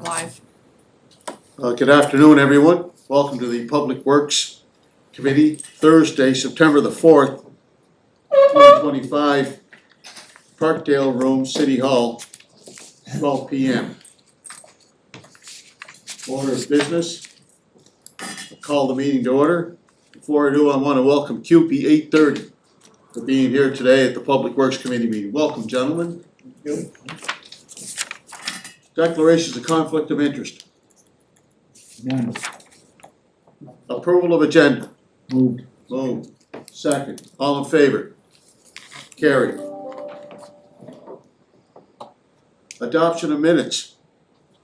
Live. Good afternoon, everyone. Welcome to the Public Works Committee, Thursday, September the 4th, 2025, Parkdale Room, City Hall, 12 p.m. Order of business. I'll call the meeting to order. Before I do, I want to welcome QP 830 for being here today at the Public Works Committee meeting. Welcome, gentlemen. Thank you. Declarations of conflict of interest. None. Approval of agenda. Moved. Moved. Second. All in favor? Carried. Adoption of minutes.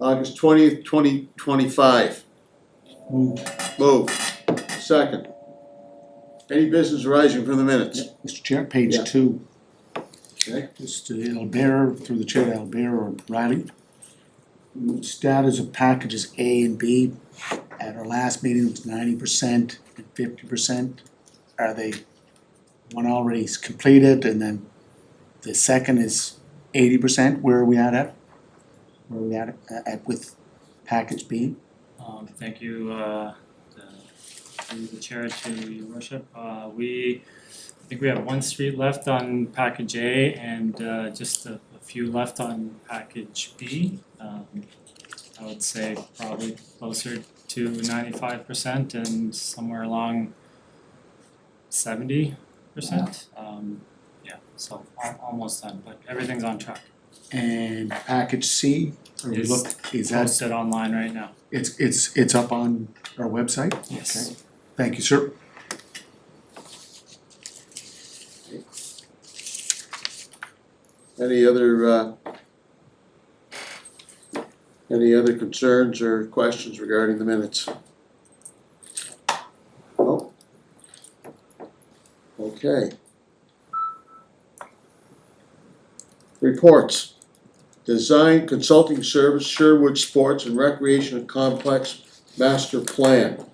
August 20th, 2025. Moved. Moved. Second. Any business arising from the minutes? Mr. Chair, page Yeah. 2. Okay. Mr. Albert, through the chair to Albert or Riley. Status of packages A and B. At our last meeting, it was 90% and 50%. Are they, one already is completed and then the second is 80%? Where are we at? Where are we at with package B? Thank you, through the chair to your worship. I think we have one street left on package A and just a few left on package B. I would say probably closer to 95% and somewhere along 70%. Yeah, so almost done, but everything's on track. And package C, is that, Posted online right now. it's up on our website? Yes. Okay. Thank you, sir. Any other concerns or questions regarding the minutes? No? Okay. Reports. Design Consulting Service, Sherwood Sports and Recreation Complex Master Plan.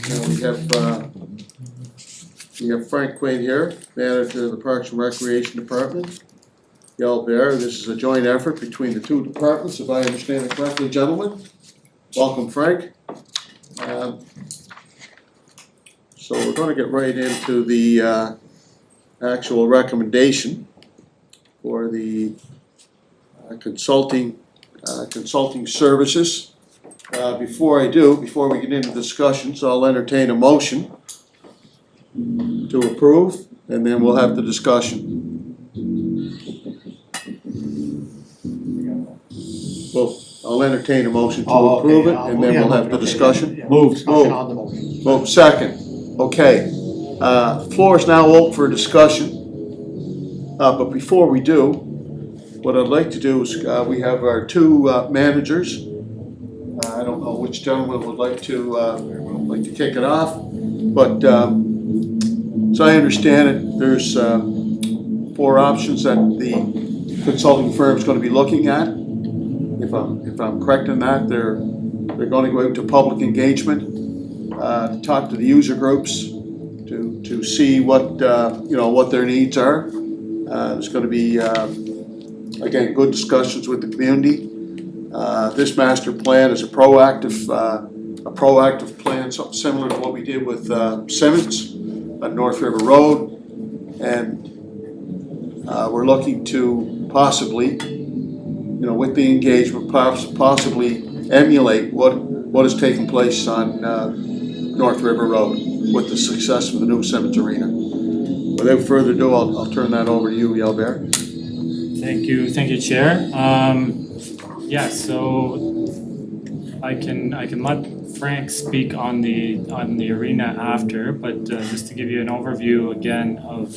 Now we have Frank Quinn here, Manager of the Parks and Recreation Department. Yell Bear, this is a joint effort between the two departments, if I understand it correctly, gentlemen. Welcome, Frank. So we're going to get right into the actual recommendation for the consulting services. Before we get into discussions, I'll entertain a motion to approve, and then we'll have the discussion. Well, I'll entertain a motion to approve it, and then we'll have the discussion. Moved. Move second. Okay. Floor is now open for discussion. But before we do, what I'd like to do is we have our two managers. I don't know which gentleman would like to kick it off, but as I understand it, there's 4 options that the consulting firm is going to be looking at. If I'm correct in that, they're going to go out to public engagement, to talk to the user groups, to see what what their needs are. There's going to be again good discussions with the community. This master plan is a proactive plan, something similar to what we did with Simmons on North River Road, and we're looking to possibly, with the engagement, possibly emulate what is taking place on North River Road with the success of the new Simmons Arena. Without further ado, I'll turn that over to you, Yelbert. Thank you, Chair. Yeah, so I can let Frank speak on the arena after, but just to give you an overview again of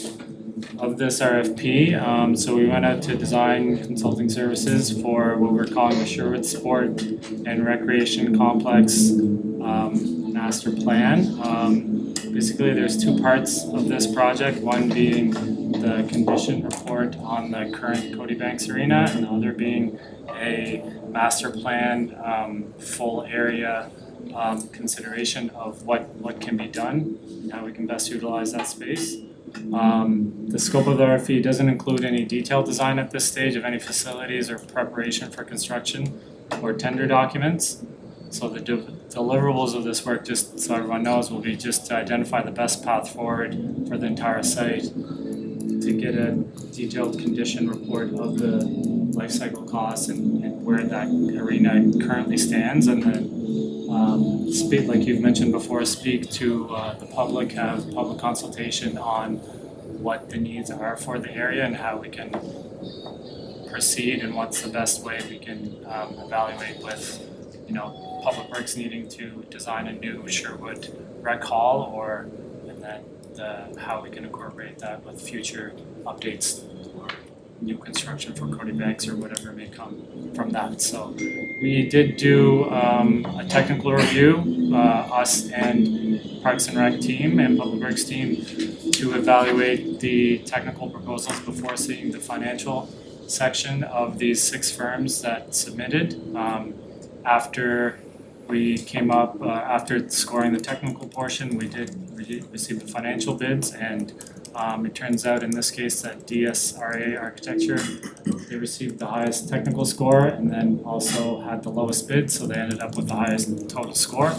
this RFP. So we went out to design consulting services for what we're calling the Sherwood Sport and Recreation Complex Master Plan. Basically, there's 2 parts of this project, one being the condition report on the current Cody Banks Arena, and the other being a master plan full area consideration of what can be done and how we can best utilize that space. The scope of the RFP doesn't include any detailed design at this stage of any facilities or preparation for construction or tender documents. So the deliverables of this work, just so everyone knows, will be just to identify the best path forward for the entire site, to get a detailed condition report of the life cycle costs and where that arena currently stands, and then speak, like you've mentioned before, speak to the public, have public consultation on what the needs are for the area and how we can proceed and what's the best way we can evaluate with, Public Works needing to design a new Sherwood Rec Hall, or and then how we can incorporate that with future updates or new construction for Cody Banks or whatever may come from that. So we did do a technical review, us and Parks and Rec team and Public Works team, to evaluate the technical proposals before seeing the financial section of these 6 firms that submitted. After we came up, after scoring the technical portion, we did receive the financial bids, and it turns out in this case that DSRA Architecture, they received the highest technical score and then also had the lowest bid, so they ended up with the highest total score.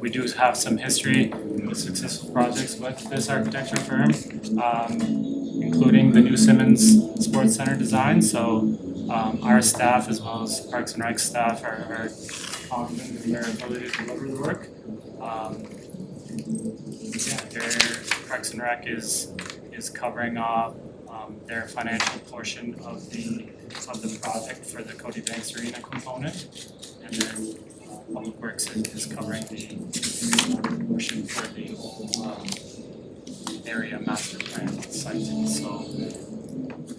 We do have some history with successful projects with this architecture firm, including the new Simmons Sports Center design, so our staff as well as Parks and Rec staff are confident in their ability to deliver the work. Their Parks and Rec is covering off their financial portion of the project for the Cody Banks Arena component, and then Public Works is covering the portion for the area master plan site. So I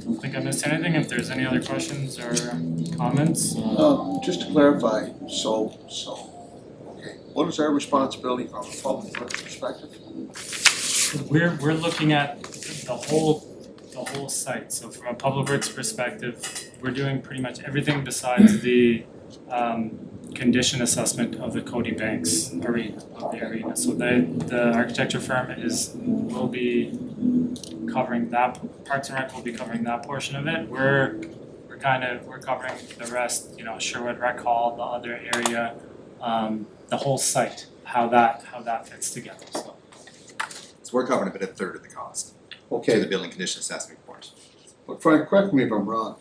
don't think I missed anything. If there's any other questions or comments. Just to clarify, okay, what is our responsibility from a public works perspective? We're looking at the whole site. So from a Public Works perspective, we're doing pretty much everything besides the condition assessment of the Cody Banks arena, So the architecture firm will be covering that. Parks and Rec will be covering that portion of it. We're covering the rest, Sherwood Rec Hall, the other area, the whole site, how that fits together, so. So we're covering about 1/3 of the cost to Okay, the building condition assessment report. but Frank, correct me if I'm wrong,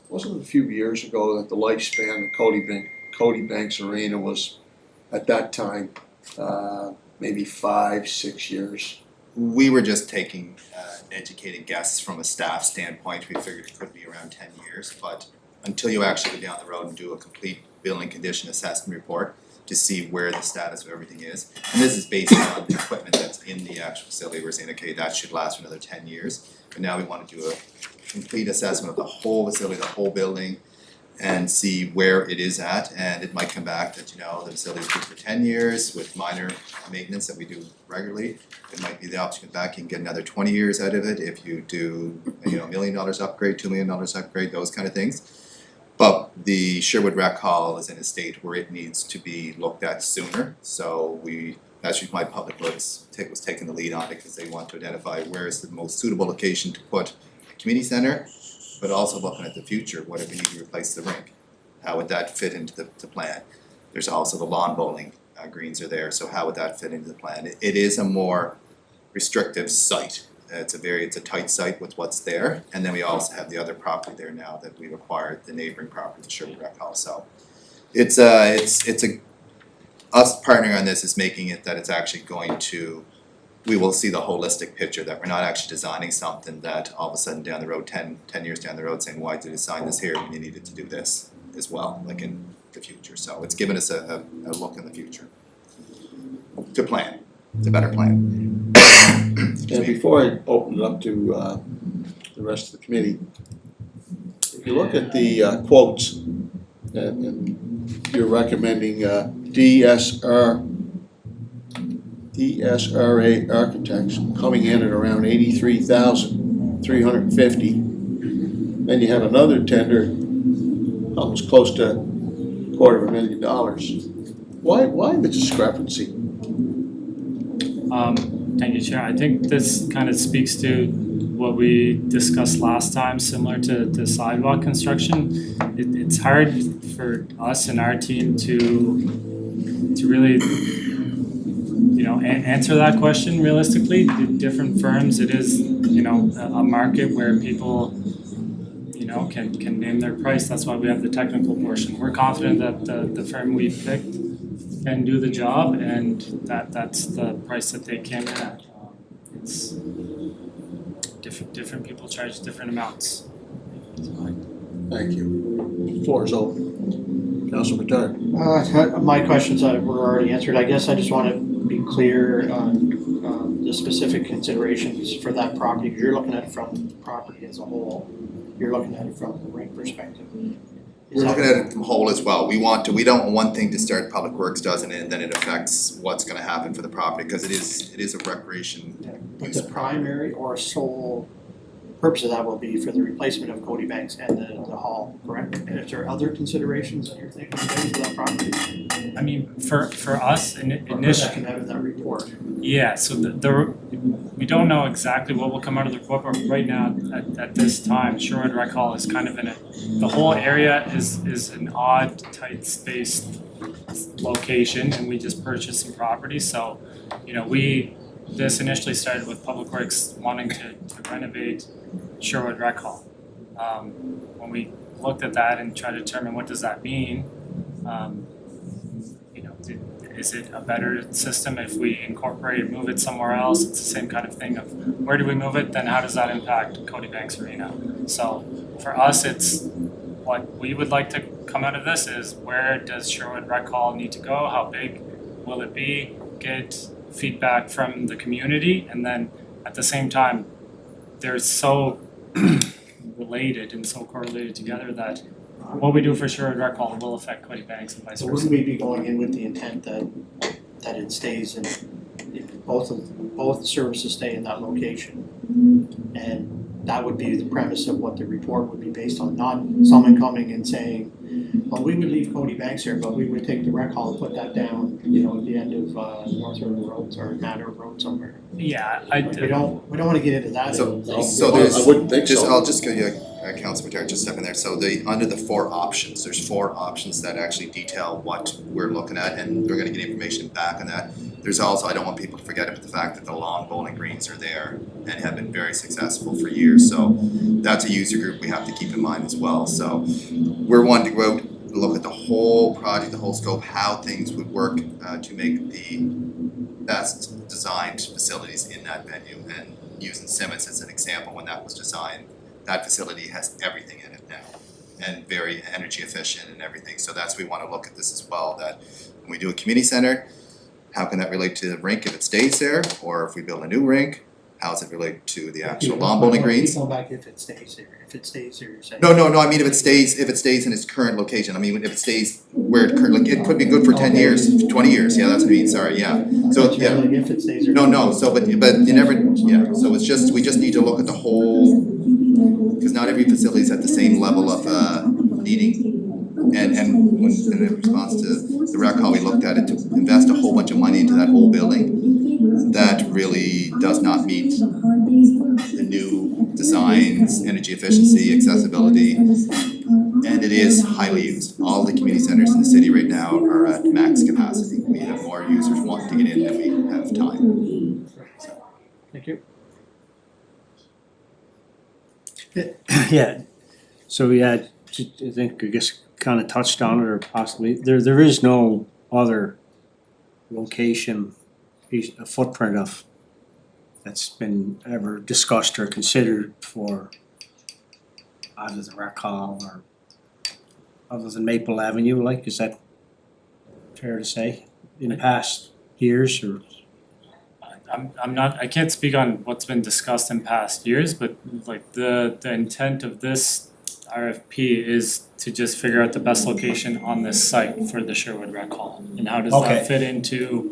wasn't it a few years ago that the lifespan of Cody Banks Arena was, at that time, maybe 5-6 years? We were just taking educated guesses from a staff standpoint. We figured it could be around 10 years, but until you actually go down the road and do a complete building condition assessment report to see where the status of everything is. And this is based on the equipment that's in the actual facility. We're saying, okay, that should last for another 10 years. But now we want to do a complete assessment of the whole facility, the whole building, and see where it is at. And it might come back that, the facility is good for 10 years with minor maintenance that we do regularly. It might be the option back, you can get another 20 years out of it if you do, $1 million upgrade, $2 million upgrade, those kind of things. But the Sherwood Rec Hall is in a state where it needs to be looked at sooner. So that's why Public Works was taking the lead on it, because they want to identify where is the most suitable location to put a community center, but also looking at the future. What if we need to replace the rink? How would that fit into the plan? There's also the lawn bowling greens are there, so how would that fit into the plan? It is a more restrictive site. It's a tight site with what's there, and then we also have the other property there now that we've acquired, the neighboring property, the Sherwood Rec Hall. So it's us partnering on this is making it that it's actually we will see the holistic picture, that we're not actually designing something that all of a sudden down the road, 10 years down the road, saying, why did you design this here when you needed to do this as well, like in the future. So it's given us a look in the future to plan. It's a better plan. And before I open it up to the rest of the committee, if you look at the quotes, and you're recommending DSRA architects coming in at around $83,350. Then you have another tender, almost close to $250,000. Why the discrepancy? Thank you, Chair. I think this kind of speaks to what we discussed last time, similar to sidewalk construction. It's hard for us and our team to really, answer that question realistically. The different firms, it is, a market where people, can name their price. That's why we have the technical portion. We're confident that the firm we picked can do the job, and that's the price that they came in at. It's different people charge different amounts. Thank you. Floor is open. Council Return. My questions were already answered. I guess I just want to be clear on the specific considerations for that property. You're looking at it from the property as a whole. You're looking at it from the rate perspective. We're looking at it from whole as well. We don't want one thing to start, Public Works does, and then it affects what's gonna happen for the property, because it is a recreation But use. the primary or sole purpose of that will be for the replacement of Cody Banks and the hall, correct? And is there other considerations that you're thinking of for that property? I mean, for us, Or could that initially, come out of that report? yeah, so we don't know exactly what will come out of the report, but right now, at this time, Sherwood Rec Hall is kind of the whole area is an odd, tight spaced location, and we just purchased some property, so, this initially started with Public Works wanting to renovate Sherwood Rec Hall. When we looked at that and tried to determine what does that mean, is it a better system if we move it somewhere else? It's the same kind of thing of where do we move it, then how does that impact Cody Banks Arena? So for us, it's what we would like to come out of this is where does Sherwood Rec Hall need to go? How big will it be? Get feedback from the community, and then at the same time, they're so related and so correlated together that what we do for Sherwood Rec Hall will affect Cody Banks and vice So versa. wouldn't we be going in with the intent that it stays in, both services stay in that location? And that would be the premise of what the report would be based on, not someone coming and saying, well, we would leave Cody Banks here, but we would take the rec hall and put that down, at the end of North River Roads or Matter Road somewhere. Yeah, We don't wanna get into that. So I there's, wouldn't think so. I'll just give you Councilor Matera, just step in there. So under the 4 options, there's 4 options that actually detail what we're looking at, and we're gonna get information back on that. There's also, I don't want people to forget about the fact that the lawn bowling greens are there and have been very successful for years. So that's a user group we have to keep in mind as well. So we're wanting to go out, look at the whole project, the whole scope, how things would work to make the best designed facilities in that venue. And using Simmons as an example, when that was designed, that facility has everything in it now and very energy efficient and everything. So that's, we wanna look at this as well, that when we do a community center, how can that relate to the rink if it stays there? Or if we build a new rink, how does it relate to the actual lawn bowling greens? Go back if it stays there, you're saying. No, I mean if it stays in its current location, I mean if it stays where it currently, it could be good for 10 years, 20 years, yeah, that's what I mean, sorry, yeah. So, But yeah, really, if it stays there. no, so but you never, yeah, so it's just, we just need to look at the whole, because not every facility is at the same level of needing. And when, in response to the rec hall, we looked at it to invest a whole bunch of money into that whole building that really does not meet the new designs, energy efficiency, accessibility, and it is highly used. All the community centers in the city right now are at max capacity. We have more users wanting to get in than we have time. Thank you. Yeah, so we had, I think, I guess, kind of touched on it or possibly, there is no other location, a footprint of, that's been ever discussed or considered for either the rec hall or other than Maple Avenue, like, is that fair to say, in the past years or? I can't speak on what's been discussed in past years, but like the intent of this RFP is to just figure out the best location on this site for the Sherwood Rec Hall. And how does Okay. that fit into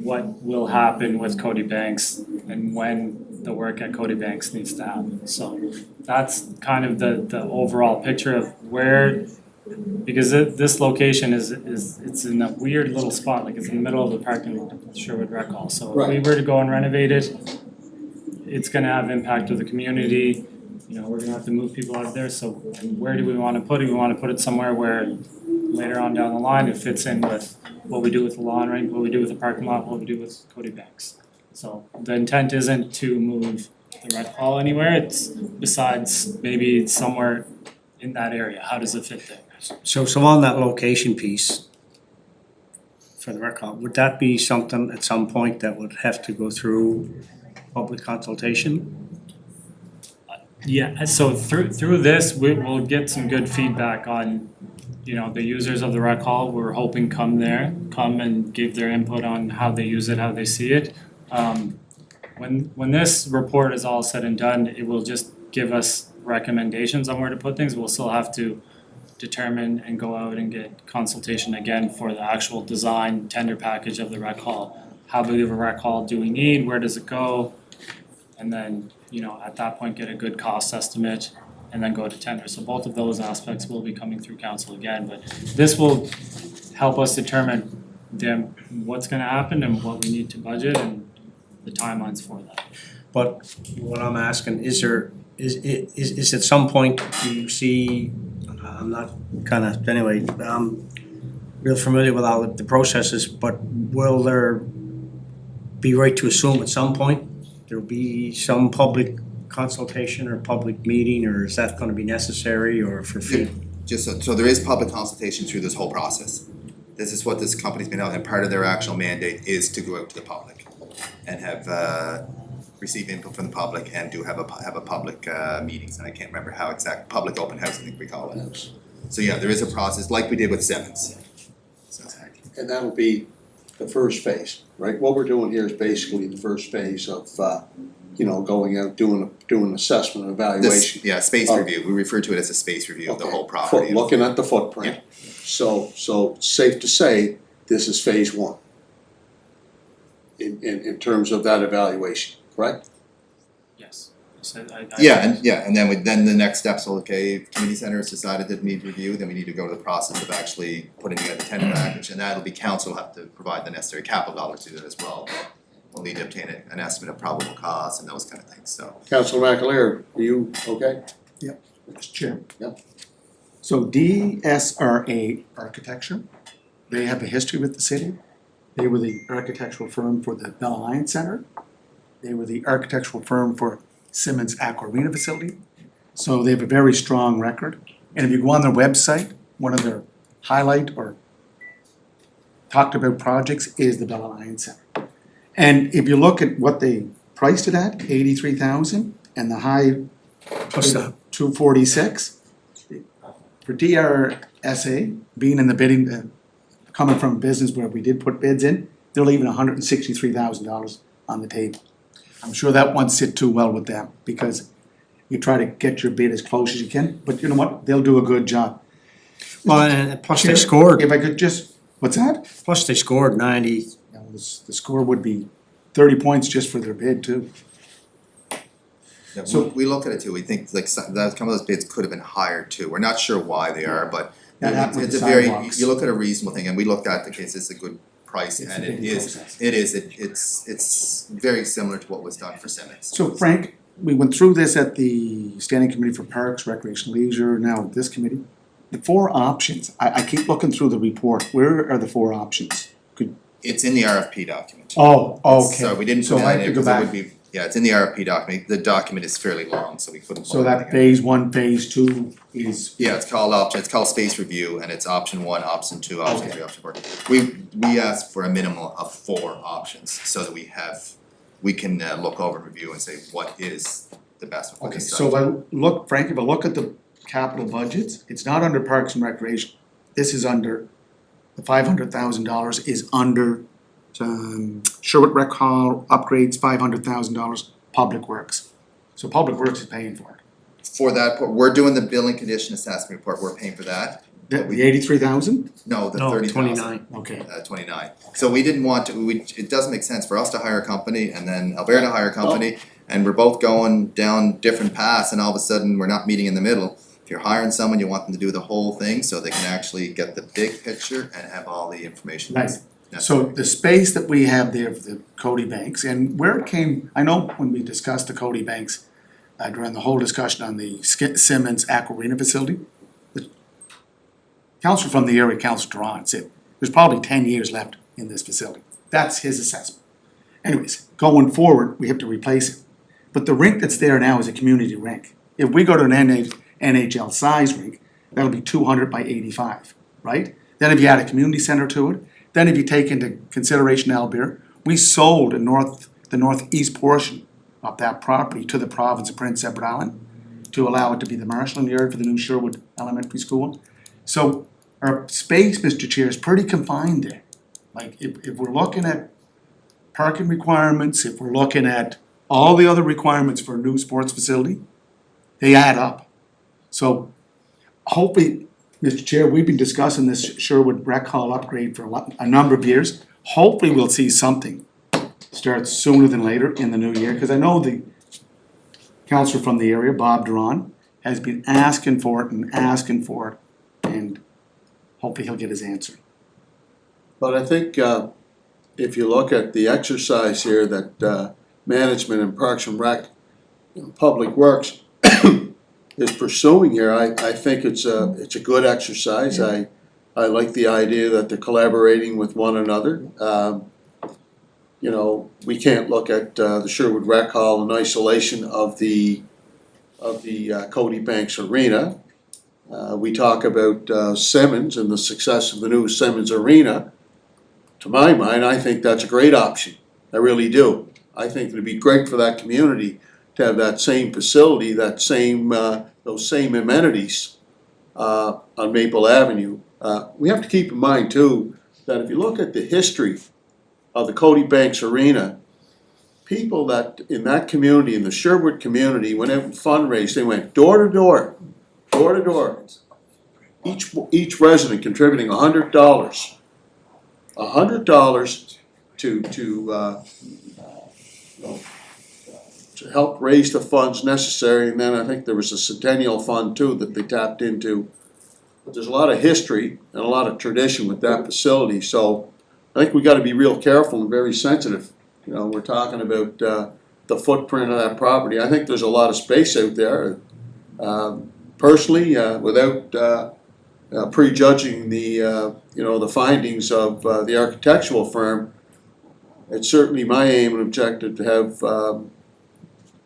what will happen with Cody Banks and when the work at Cody Banks needs to happen. So that's kind of the overall picture of where, because this location is, it's in a weird little spot, like it's in the middle of the parking lot of Sherwood Rec Hall. So if we Right. were to go and renovate it, it's gonna have impact to the community. You know, we're gonna have to move people out of there, so where do we wanna put it? We wanna put it somewhere where later on down the line, it fits in with what we do with the lawn rink, what we do with the parking lot, what we do with Cody Banks. So the intent isn't to move the rec hall anywhere, it's besides maybe somewhere in that area, how does it fit there? So on that location piece for the rec hall, would that be something at some point that would have to go through public consultation? Yeah, so through this, we will get some good feedback on, you know, the users of the rec hall. We're hoping come and give their input on how they use it, how they see it. When this report is all said and done, it will just give us recommendations on where to put things. We'll still have to determine and go out and get consultation again for the actual design tender package of the rec hall. How big of a rec hall do we need? Where does it go? And then, you know, at that point, get a good cost estimate and then go to tender. So both of those aspects will be coming through council again, but this will help us determine what's gonna happen and what we need to budget and the timelines for that. But what I'm asking, is at some point, do you see, I'm not anyway, real familiar with all the processes, but will there be right to assume at some point there'll be some public consultation or public meeting, or is that gonna be necessary or for fee? So there is public consultation through this whole process. This is what this company's been out, and part of their actual mandate is to go out to the public and have receive input from the public and do have a public meetings, and I can't remember how exact, public open house, I think we call it. So yeah, there is a process like we did with Simmons. So, And that'll be the first phase, right? What we're doing here is basically the first phase of, going out, doing assessment and evaluation. space Oh. review, we refer to it as a space review of the Okay. whole property. Looking at the footprint. So safe to say, this is phase one. In terms of that evaluation, correct? Yes. So And then the next steps, okay, community center has decided that need review, then we need to go to the process of actually putting together the tender package, and that'll be council have to provide the necessary capital dollars to do that as well. We'll need to obtain an estimate of probable costs and those kind of things, so. Councilor McAleer, are you okay? Mr. Chair. Yep. So DSRA Architecture, they have a history with the city. They were the architectural firm for the Bell Alliance Center. They were the architectural firm for Simmons Aqua Arena facility. So they have a very strong record. And if you go on their website, one of their highlight or talked about projects is the Bell Alliance Center. And if you look at what they priced it at, 83,000, and the high Plus the 246. For DRSA, being in the bidding, coming from a business where we did put bids in, they're leaving $163,000 on the table. I'm sure that won't sit too well with them, because you try to get your bid as close as you can, but you know what, they'll do a good job. Well, and plus they Chair, scored, If I could just, what's that? plus they scored 90. Yeah, well, the score would be 30 points just for their bid too. Yeah, So- we look at it too, we think like some of those bids could have been higher too, we're not sure why they are, but That happened with it's the a very, sidewalks. you look at a reasonable thing, and we looked at the case, it's a good price, It's a and bidding process. it's very similar to what was done for Simmons. So Frank, we went through this at the Standing Committee for Parks, Recreation, Leisure, now this committee. The four options, I keep looking through the report, where are the four options? It's in the RFP document. Oh, okay. So we didn't So put I that have in to go because it back. would be, yeah, it's in the RFP document, the document is fairly long, so we couldn't. So put that everything in. phase one, phase two is, Yeah, it's called space review, and it's option one, option two, option Okay. three, option four. We asked for a minimum of 4 options, so that we can look over, review and say what is the best one for okay, this so site. if I look, Frank, if I look at the capital budgets, it's not under Parks and Recreation. This is under, the $500,000 is under Sherwood Rec Hall upgrades, $500,000, Public Works. So Public Works is paying for it. For that, we're doing the building condition assessment report, we're paying for that. The 83,000? No, the No, 30,000. 29. Okay. 29. So we didn't want to, it doesn't make sense for us to hire a company and then Alberta to hire a company, and we're both going down different paths, and all of a sudden, we're not meeting in the middle. If If you're hiring someone, you want them to do the whole thing so they can actually get the big picture and have all the information Right. that's So necessary. the space that we have there for the Cody Banks, and where it came, I know when we discussed the Cody Banks, during the whole discussion on the Simmons Aquarina facility, the counselor from the area, Counselor Duran, said, there's probably 10 years left in this facility. That's his assessment. Anyways, going forward, we have to replace it. But the rink that's there now is a community rink. If we go to an NHL size rink, that'll be 200 by 85, right? Then if you add a community center to it, then if you take into consideration Albert, we sold the northeast portion of that property to the province of Prince Edward Island to allow it to be the marshalling yard for the new Sherwood Elementary School. So our space, Mr. Chair, is pretty confined there. Like if we're looking at parking requirements, if we're looking at all the other requirements for a new sports facility, they add up. So hopefully, Mr. Chair, we've been discussing this Sherwood Rec Hall upgrade for a number of years. Hopefully, we'll see something start sooner than later in the new year, because I know the counselor from the area, Bob Duran, has been asking for it, and hopefully he'll get his answer. But I think if you look at the exercise here that management and Parks and Rec and Public Works is pursuing here, I think it's a good exercise. I like the idea that they're collaborating with one another. You know, we can't look at the Sherwood Rec Hall in isolation of the Cody Banks Arena. We talk about Simmons and the success of the new Simmons Arena. To my mind, I think that's a great option. I really do. I think it'd be great for that community to have that same facility, that same those same amenities on Maple Avenue. We have to keep in mind too that if you look at the history of the Cody Banks Arena, people that in that community, in the Sherwood community, when they would fundraise, they went door to door, door to door. Each resident contributing $100. $100 to help raise the funds necessary, and then I think there was a centennial fund too that they tapped into. But there's a lot of history and a lot of tradition with that facility, so I think we gotta be real careful and very sensitive. You know, we're talking about the footprint of that property. I think there's a lot of space out there. Personally, without prejudging the the findings of the architectural firm, it's certainly my aim and objective to have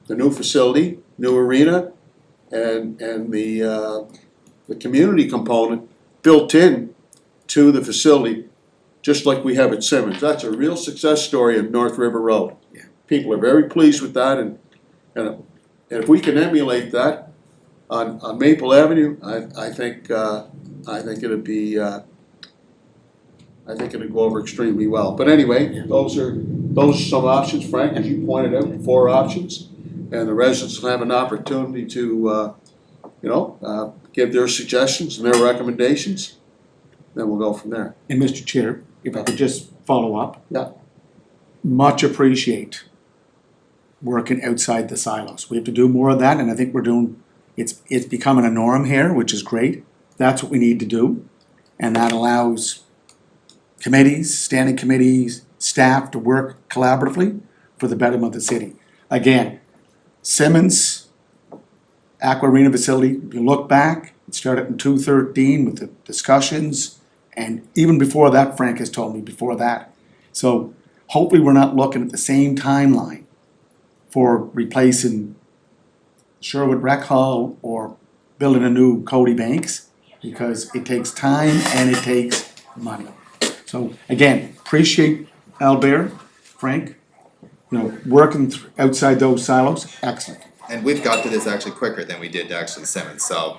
the new facility, new arena, and the community component built in to the facility, just like we have at Simmons. That's a real success story in North River Road. Yeah. People are very pleased with that, and if we can emulate that on Maple Avenue, I think it'd be I think it'd go over extremely well. But anyway, those are some options, Frank, as you pointed out, 4 options, and the residents will have an opportunity to give their suggestions and their recommendations. Then we'll go from there. And Mr. Chair, if I could just follow up. Yeah. Much appreciate working outside the silos. We have to do more of that, and I think we're doing, it's becoming a norm here, which is great. That's what we need to do, and that allows committees, standing committees, staff to work collaboratively for the betterment of the city. Again, Simmons Aqua Arena facility, if you look back, it started in 2013 with the discussions, and even before that, Frank has told me before that. So hopefully we're not looking at the same timeline for replacing Sherwood Rec Hall or building a new Cody Banks, because it takes time and it takes money. So again, appreciate Albert, Frank, working outside those silos, excellent. And we've got to this actually quicker than we did actually Simmons, so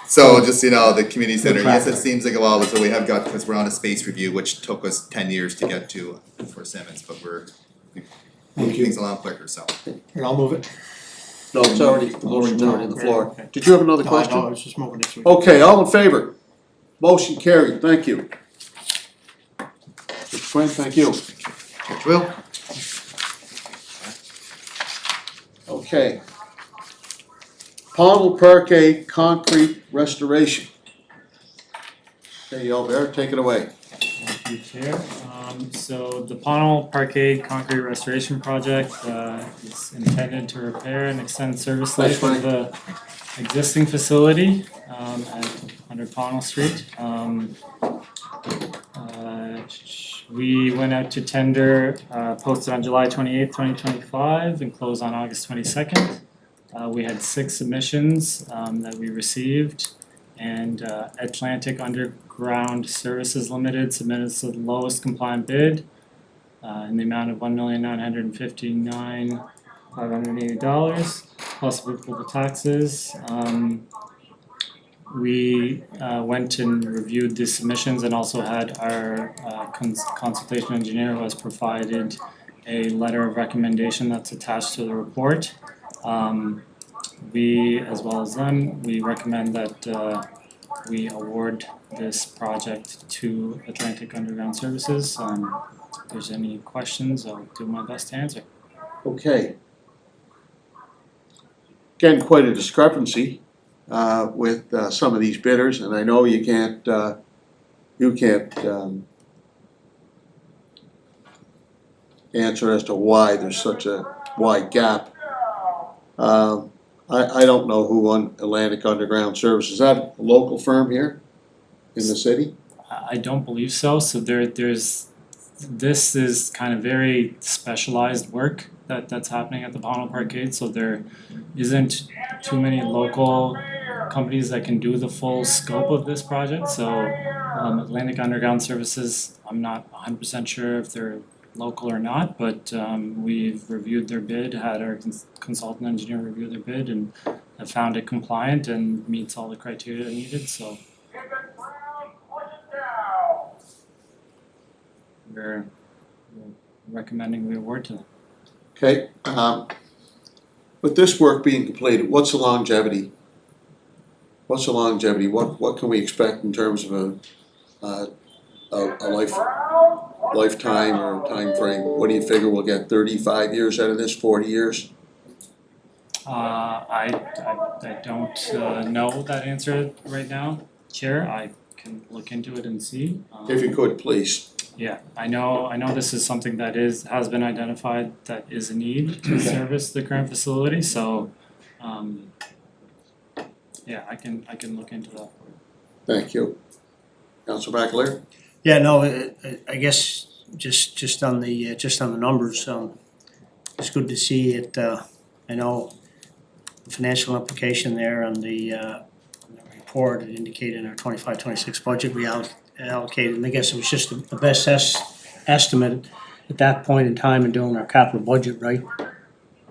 just, the community center, yes, it seems like a while, so we have got, because we're on a space review, which took us 10 years to get to for Simmons, but we're moving things along quicker, so. Here, I'll move it. No, it's already, the motion's already on the floor. Did you have another No, question? I was just moving this week. Okay, all in favor? Motion carried, thank you. Mr. Quinn, thank you. Judge Will? Okay. Pownell Parquet Concrete Restoration. Okay, Albert, take it away. Thank you, Chair. So the Pownell Parkade Concrete Restoration Project, is intended to repair and extend service life of the existing facility, at 100 Pownell Street. We went out to tender, posted on July 28th, 2025, and closed on August 22nd. We had 6 submissions, that we received, and Atlantic Underground Services Limited submitted the lowest compliant bid in the amount of $1,959,580 plus applicable taxes. We went and reviewed the submissions and also had our consultation engineer who has provided a letter of recommendation that's attached to the report. We, as well as them, we recommend that we award this project to Atlantic Underground Services. If there's any questions, I'll do my best to answer. Okay. Again, quite a discrepancy with some of these bidders, and I know you can't answer as to why there's such a wide gap. I don't know who won Atlantic Underground Services. Is that a local firm here in the city? I don't believe so. So this is kind of very specialized work that's happening at the Pownell Parkade. So there isn't too many local companies that can do the full scope of this project. So Atlantic Underground Services, I'm not 100% sure if they're local or not, but we've reviewed their bid, had our consultant engineer review their bid, and have found it compliant and meets all the criteria needed. So we're recommending we award to them. Okay, with this work being completed, what's the longevity? What can we expect in terms of a lifetime or time frame? What do you figure we'll get, 35 years out of this, 40 years? I don't know that answer right now, Chair. I can look into it and see. If you could, please. Yeah, I know this is something that has been identified that is a need to service the current facility, so yeah, I can look into that. Thank you. Councilor McAleer? Yeah, no, I guess just on the numbers, it's good to see it, I know the financial implication there on the report, it indicated in our 25-26 budget we allocated, and I guess it was just the best estimate at that point in time in doing our capital budget, right?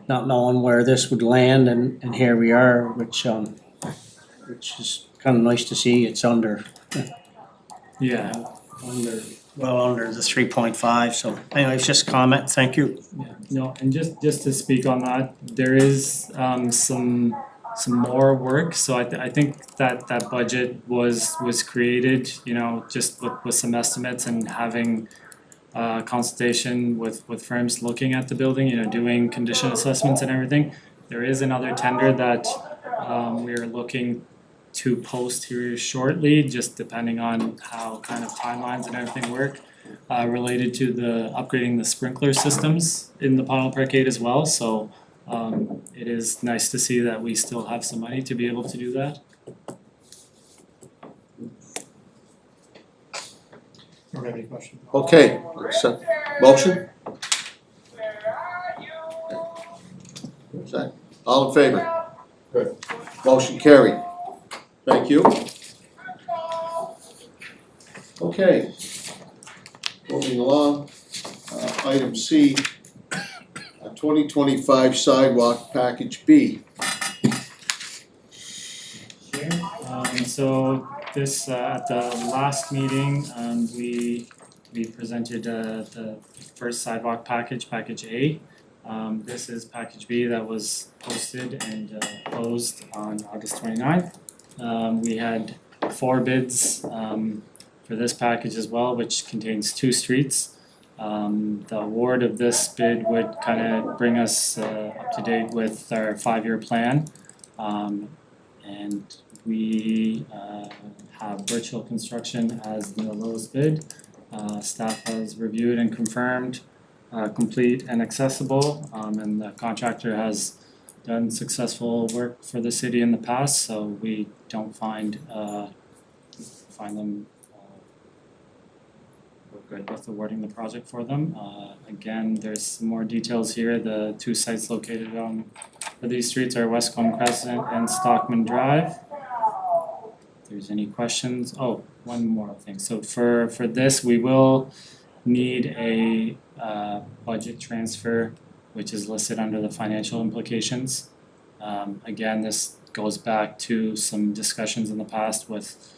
Not knowing where this would land, and here we are, which is kind of nice to see. It's under well under the 3.5. So anyways, just a comment. Thank you. Yeah, no, and just to speak on that, there is some more work. So I think that budget was created, just with some estimates and having consultation with firms looking at the building, doing condition assessments and everything. There is another tender that we are looking to post here shortly, just depending on how kind of timelines and everything work, related to the upgrading the sprinkler systems in the Pownell Parkade as well. So it is nice to see that we still have some money to be able to do that. Don't have any questions? Okay, motion? All in favor? Good. Motion carried. Thank you. Okay. Moving along, item C, 2025 sidewalk package B. So this, at the last meeting, we presented the first sidewalk package, package A. This is package B that was posted and closed on August 29th. We had 4 bids for this package as well, which contains 2 streets. The award of this bid would kind of bring us up to date with our 5-year plan. And we have virtual construction as the lowest bid. Staff has reviewed and confirmed complete and accessible, and the contractor has done successful work for the city in the past, so we don't find them we're good with awarding the project for them. Again, there's some more details here. The two sites located for these streets are Westcombe Crescent and Stockman Drive. If there's any questions, one more thing. So for this, we will need a budget transfer, which is listed under the financial implications. Again, this goes back to some discussions in the past with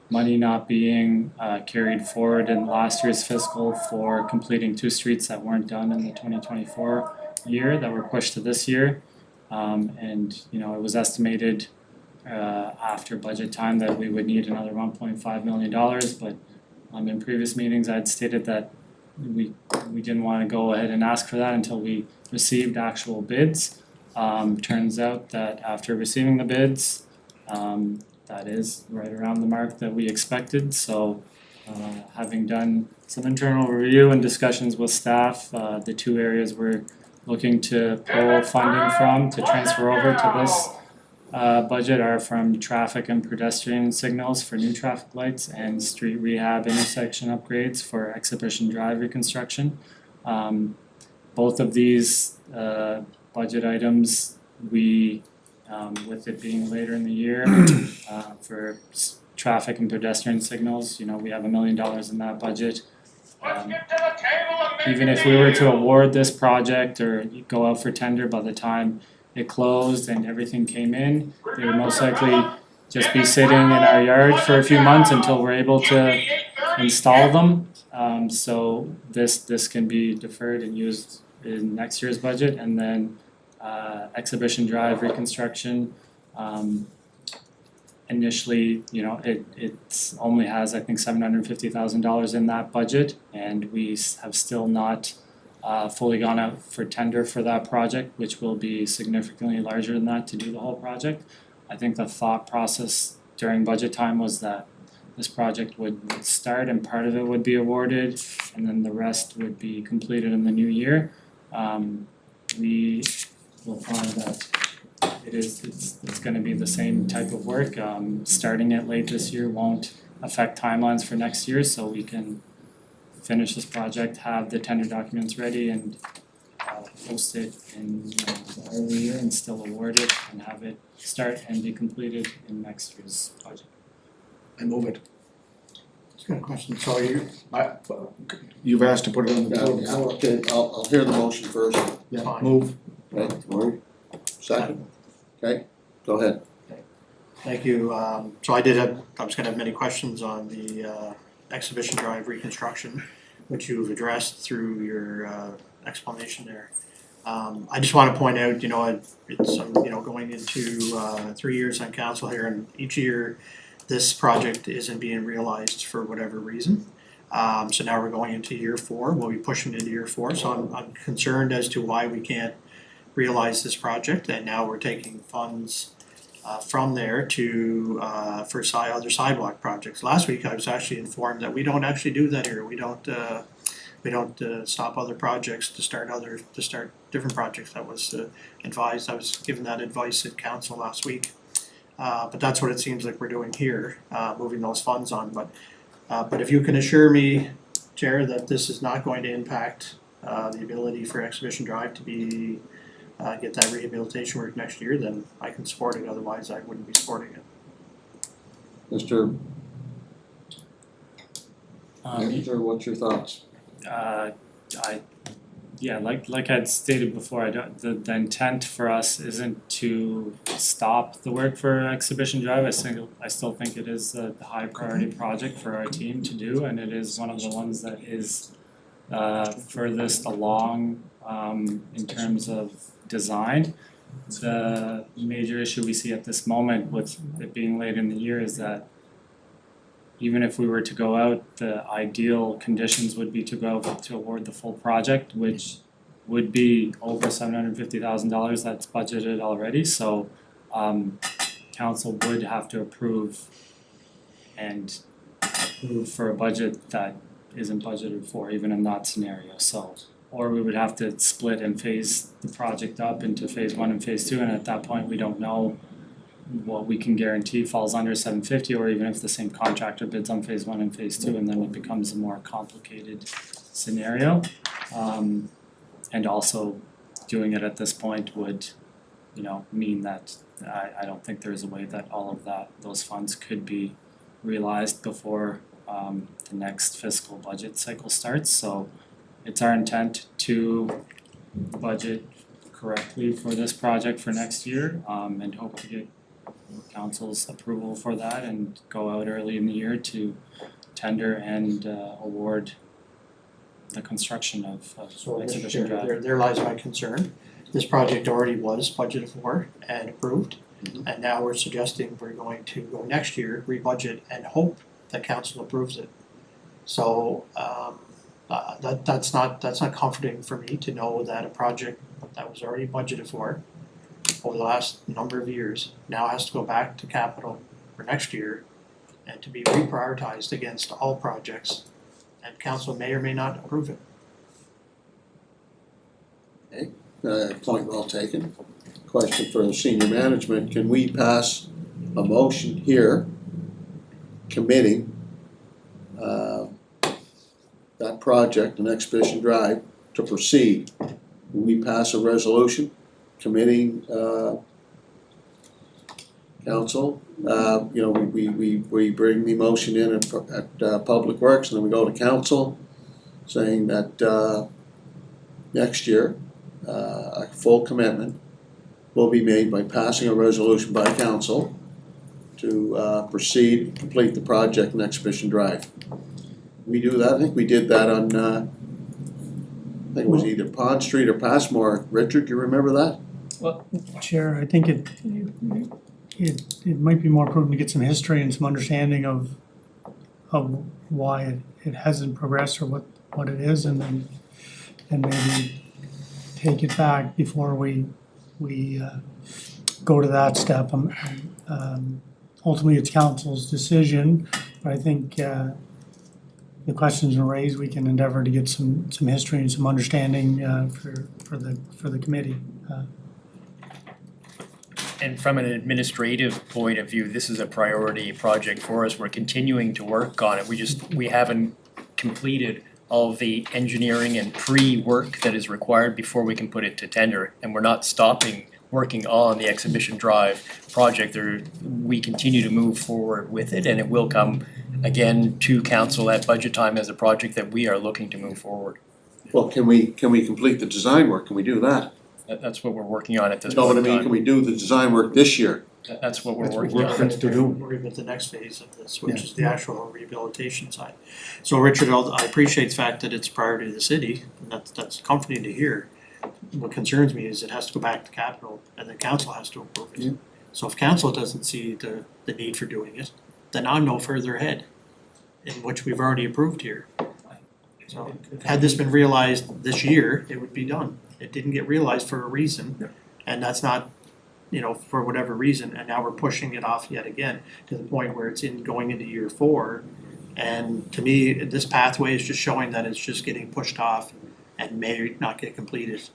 money not being carried forward in last year's fiscal for completing two streets that weren't done in the 2024 year that were pushed to this year. And it was estimated after budget time that we would need another $1.5 million, but in previous meetings I'd stated that we didn't want to go ahead and ask for that until we received actual bids. Turns out that after receiving the bids, that is right around the mark that we expected. So having done some internal review and discussions with staff, the two areas we're looking to pull funding from to transfer over to this budget are from traffic and pedestrian signals for new traffic lights and street rehab intersection upgrades for Exhibition Drive reconstruction. Both of these budget items, we with it being later in the year, for traffic and pedestrian signals, we have $1 million in that budget. Even if we were to award this project or go out for tender, by the time it closed and everything came in, they would most likely just be sitting in our yard for a few months until we're able to install them. So this can be deferred and used in next year's budget, and then Exhibition Drive reconstruction, initially, it only has, I think, $750,000 in that budget, and we have still not fully gone out for tender for that project, which will be significantly larger than that to do the whole project. I think the thought process during budget time was that this project would start and part of it would be awarded, and then the rest would be completed in the new year. We will find that it's gonna be the same type of work. Starting it late this year won't affect timelines for next year, so we can finish this project, have the tender documents ready, and post it in the early year and still award it and have it start and be completed in next year's budget. I move it. Just got a question, so You've asked to put it on the table. Okay, I'll hear the motion first. Yeah, Fine. move. Okay, Lori? Second? Okay, go ahead. Thank you. So I was gonna have many questions on the Exhibition Drive reconstruction, which you've addressed through your explanation there. I just wanna point out, it's going into 3 years on council here, and each year this project isn't being realized for whatever reason. So now we're going into year 4, we'll be pushing into year 4, so I'm concerned as to why we can't realize this project, and now we're taking funds from there to for other sidewalk projects. Last week I was actually informed that we don't actually do that here. We don't stop other projects to start different projects. That was advised. I was given that advice at council last week. But that's what it seems like we're doing here, moving those funds on. But if you can assure me, Chair, that this is not going to impact the ability for Exhibition Drive to be get that rehabilitation work next year, then I can support it. Otherwise, I wouldn't be supporting it. Mr. Manager, what's your thoughts? Like I'd stated before, the intent for us isn't to stop the work for Exhibition Drive. I still think it is the high priority project for our team to do, and it is one of the ones that is furthest along in terms of design. The major issue we see at this moment with it being late in the year is that even if we were to go out, the ideal conditions would be to go to award the full project, which would be over $750,000 that's budgeted already. So council would have to approve for a budget that isn't budgeted for, even in that scenario, so. Or we would have to split and phase the project up into phase 1 and phase 2, and at that point, we don't know what we can guarantee falls under 750, or even if the same contractor bids on phase 1 and phase 2, and then it becomes a more complicated scenario. And also doing it at this point would, mean that I don't think there's a way that all of those funds could be realized before the next fiscal budget cycle starts, so it's our intent to budget correctly for this project for next year, and hope to get council's approval for that and go out early in the year to tender and award the construction of So Mr. Exhibition Chair, Drive. there lies my concern. This project already was budgeted for and approved. And now we're suggesting we're going to go next year, rebudget and hope that council approves it. So that's not comforting for me to know that a project that was already budgeted for over the last number of years now has to go back to capital for next year and to be reprioritized against all projects, and council may or may not approve it. Point well taken. Question for the senior management, can we pass a motion here committing that project, an Exhibition Drive, to proceed? Will we pass a resolution committing council? We bring the motion in at Public Works, and then we go to council saying that next year a full commitment will be made by passing a resolution by council to proceed, complete the project in Exhibition Drive. We do that, I think we did that on, I think it was either Pond Street or Passmore. Richard, do you remember that? Chair, I think it might be more prudent to get some history and some understanding of why it hasn't progressed or what it is, and maybe take it back before we go to that step. Ultimately, it's council's decision, but I think the questions are raised, we can endeavor to get some history and some understanding for the committee. And from an administrative point of view, this is a priority project for us. We're continuing to work on it. We haven't completed all of the engineering and pre-work that is required before we can put it to tender. And we're not stopping working on the Exhibition Drive project. We continue to move forward with it, and it will come again to council at budget time as a project that we are looking to move forward. Well, can we complete the design work? Can we do that? That's what we're working on at this Know point what I in mean? time. Can we do the design work this year? That's what we're That's what working we're on. trying to do. We're even at the next phase of this, which is the actual rehabilitation side. So Richard, I appreciate the fact that it's a priority of the city, and that's comforting to hear. What concerns me is it has to go back to capital, and then council has to approve Yeah. it. So if council doesn't see the need for doing it, then I'm no further ahead, in which we've already approved here. So had this been realized this year, it would be done. It didn't get realized for a reason, and that's not, for whatever reason, and now we're pushing it off yet again to the point where it's going into year 4. And to me, this pathway is just showing that it's just getting pushed off and may not get completed.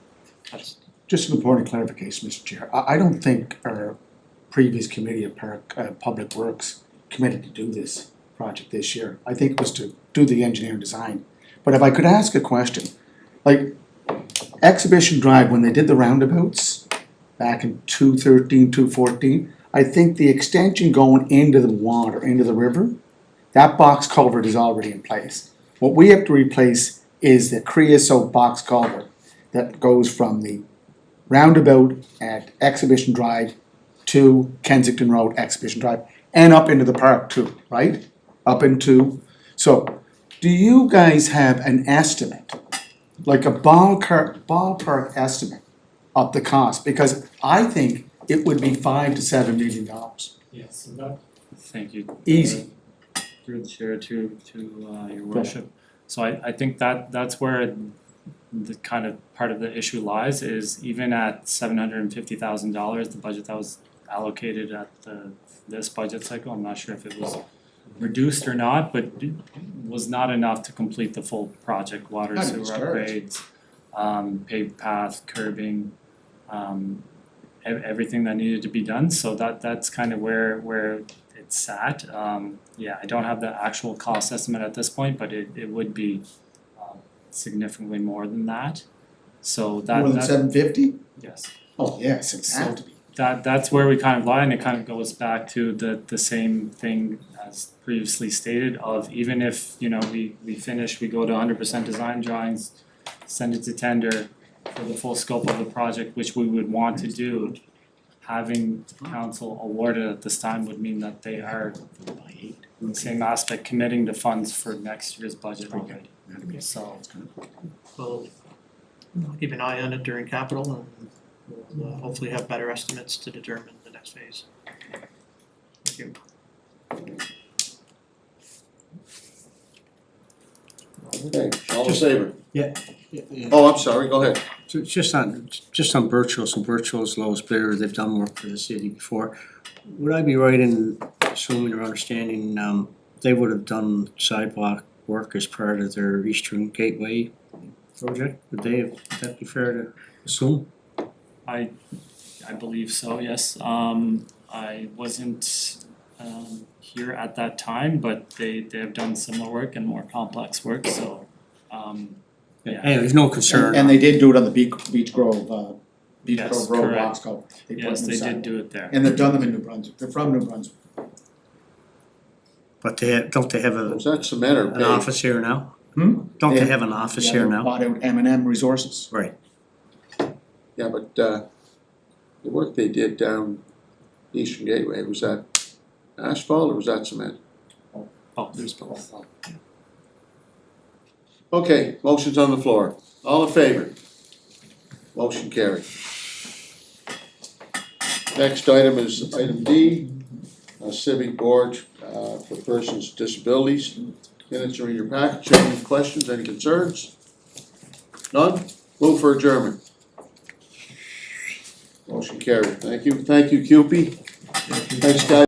That's, Just an important clarification, Mr. Chair. I don't think our previous committee of Public Works committed to do this project this year. I think it was to do the engineering design. But if I could ask a question, like Exhibition Drive, when they did the roundabouts back in 2013, 2014, I think the extension going into the water, into the river, that box culvert is already in place. What we have to replace is the creosote box culvert that goes from the roundabout at Exhibition Drive to Kensington Road, Exhibition Drive, and up into the park too, right? So, do you guys have an estimate, like a ballpark estimate of the cost? Because I think it would be $5 to $7 million. Yes, thank you. Easy. Through the chair to your worship. So I think that's where the kind of part of the issue lies, is even at $750,000, the budget that was allocated at this budget cycle. I'm not sure if it was reduced or not, but it was not enough to complete the full project, water Not sewer even started. upgrades, paved path, curbing, everything that needed to be done, so that's kind of where it's sat. Yeah, I don't have the actual cost estimate at this point, but it would be significantly more than that. So More than $750? yes. Oh, yes, it's have to be. That's where we kind of lie, and it kind of goes back to the same thing as previously stated of even if, you know, we finish, we go to 100% design drawings, send it to tender for the full scope of the project, which we would want to do, having council awarded at this time would mean that they are in the same aspect committing the funds for next year's budget already. So We'll keep an eye on it during capital and we'll hopefully have better estimates to determine the next phase. Thank you. Okay, all in favor? Yeah. Oh, I'm sorry, go ahead. So just on virtual, so virtual's lowest bidder, they've done work for the city before. Would I be right in assuming or understanding, they would have done sidewalk work as part of their Eastern Gateway project? Would that be fair to assume? I believe so, yes. I wasn't here at that time, but they have done similar work and more complex work, so yeah. Anyway, there's no concern. And they did do it on the Beach Grove, Beach Yes, Grove Road, correct. Boxco. They put Yes, new they did sidewalk. do it there. And they've done them in New Brunswick, they're from New Brunswick. But don't they have Was that cement or an paved? office here now? Hmm? Don't they Yeah. have an office Yeah, here they now? bought out M&M Resources. Right. Yeah, but the work they did down Eastern Gateway, was that asphalt or was that cement? Oh, there's both. Okay, motion's on the floor. All in favor? Motion carried. Next item is item D, Civic Board for Persons with Disabilities. Minutes are in your package. Any questions, any concerns? None? Move for adjournment. Motion carried. Thank you, Cupie. Thanks, guys.